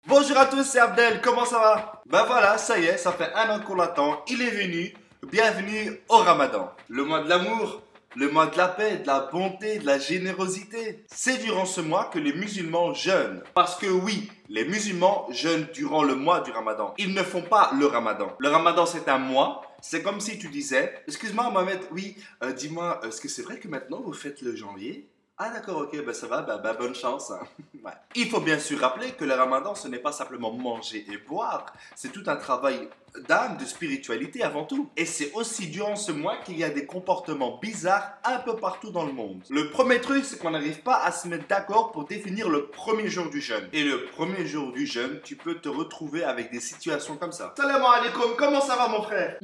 Bonjour à tous, c'est Abdel, comment ça va? Ben voilà, ça y est, ça fait un an qu'on l'attend, il est venu. Bienvenue au Ramadan. Le mois de l'amour, le mois de la paix, de la bonté, de la générosité. C'est durant ce mois que les musulmans jeûnent. Parce que oui, les musulmans jeûnent durant le mois du Ramadan. Ils ne font pas le Ramadan. Le Ramadan, c'est un mois. C'est comme si tu disais, excuse-moi Mohamed, oui, dis-moi, est-ce que c'est vrai que maintenant vous faites le janvier? Ah d'accord, ok, ben ça va, bonne chance. Hein. Ouais. Il faut bien sûr rappeler que le ramadan, ce n'est pas simplement manger et boire, c'est tout un travail d'âme, de spiritualité avant tout. Et c'est aussi durant ce mois qu'il y a des comportements bizarres un peu partout dans le monde. Le premier truc, c'est qu'on n'arrive pas à se mettre d'accord pour définir le premier jour du jeûne. Et le premier jour du jeûne, tu peux te retrouver avec des situations comme ça. Salam alaikum, comment ça va mon frère?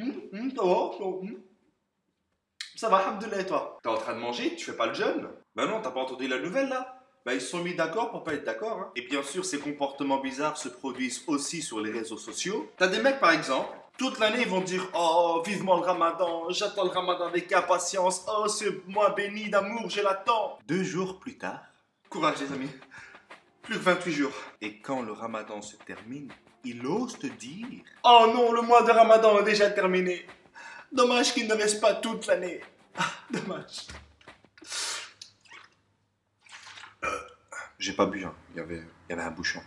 Ça va, alhamdoulilah, et toi? T'es en train de manger, tu fais pas le jeûne? Ben non, t'as pas entendu la nouvelle là? Ben ils se sont mis d'accord pour pas être d'accord. Hein. Et bien sûr, ces comportements bizarres se produisent aussi sur les réseaux sociaux. T'as des mecs par exemple, toute l'année ils vont dire oh vivement le ramadan, j'attends le ramadan avec impatience, oh ce mois béni d'amour, je l'attends. 2 jours plus tard, courage les amis, plus que 28 jours. Et quand le ramadan se termine, il ose te dire oh non, le mois de ramadan est déjà terminé. Dommage qu'il ne reste pas toute l'année. Ah, dommage. J'ai pas bu, hein. Il y avait un bouchon.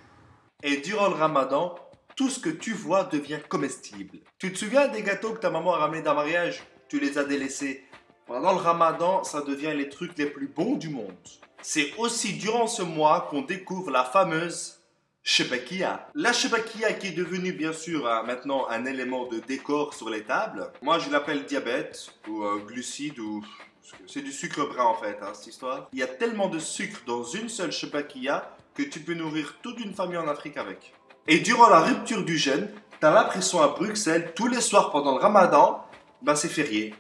Et durant le ramadan, tout ce que tu vois devient comestible. Tu te souviens des gâteaux que ta maman a ramenés d'un mariage? Tu les as délaissés. Pendant le ramadan, ça devient les trucs les plus bons du monde. C'est aussi durant ce mois qu'on découvre la fameuse Shebakia. La Shebakia qui est devenue bien sûr maintenant un élément de décor sur les tables. Moi je l'appelle diabète ou glucide ou... C'est du sucre brun en fait, hein, cette histoire. Il y a tellement de sucre dans une seule Shebakia que tu peux nourrir toute une famille en Afrique avec. Et durant la rupture du jeûne, t'as l'impression à Bruxelles, tous les soirs pendant le ramadan, ben c'est férié.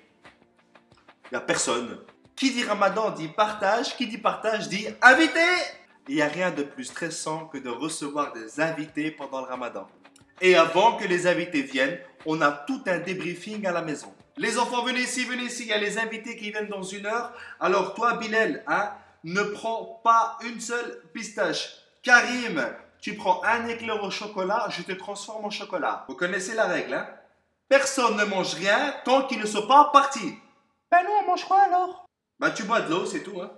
Il n'y a personne. Qui dit ramadan dit partage, qui dit partage dit invité. Il n'y a rien de plus stressant que de recevoir des invités pendant le ramadan. Et avant que les invités viennent, on a tout un débriefing à la maison. Les enfants, venez ici, il y a les invités qui viennent dans 1 heure. Alors toi, Bilal, hein, ne prends pas une seule pistache. Karim, tu prends un éclair au chocolat, je te transforme en chocolat. Vous connaissez la règle, hein? Personne ne mange rien tant qu'ils ne sont pas partis. Ben non, on mange quoi alors? Ben tu bois de l'eau, c'est tout, hein.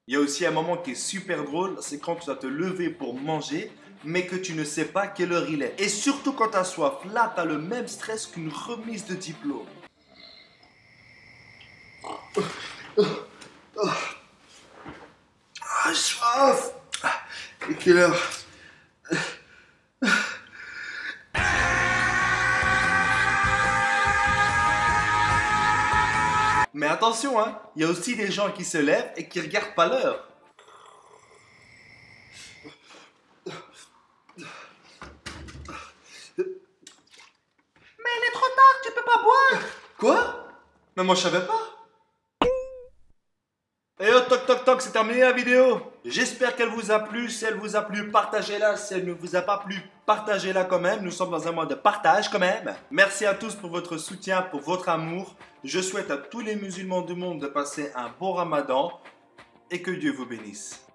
Il y a aussi un moment qui est super drôle, c'est quand tu dois te lever pour manger, mais que tu ne sais pas quelle heure il est. Et surtout quand tu as soif, là, tu as le même stress qu'une remise de diplôme. Ah, soif! Et quelle heure? Mais attention, hein, il y a aussi des gens qui se lèvent et qui regardent pas l'heure. Mais il est trop tard, tu peux pas boire. Quoi? Mais moi je savais pas. Et oh, toc toc toc, c'est terminé la vidéo. J'espère qu'elle vous a plu. Si elle vous a plu, partagez-la. Si elle ne vous a pas plu, partagez-la quand même. Nous sommes dans un mois de partage quand même. Merci à tous pour votre soutien, pour votre amour. Je souhaite à tous les musulmans du monde de passer un bon ramadan et que Dieu vous bénisse.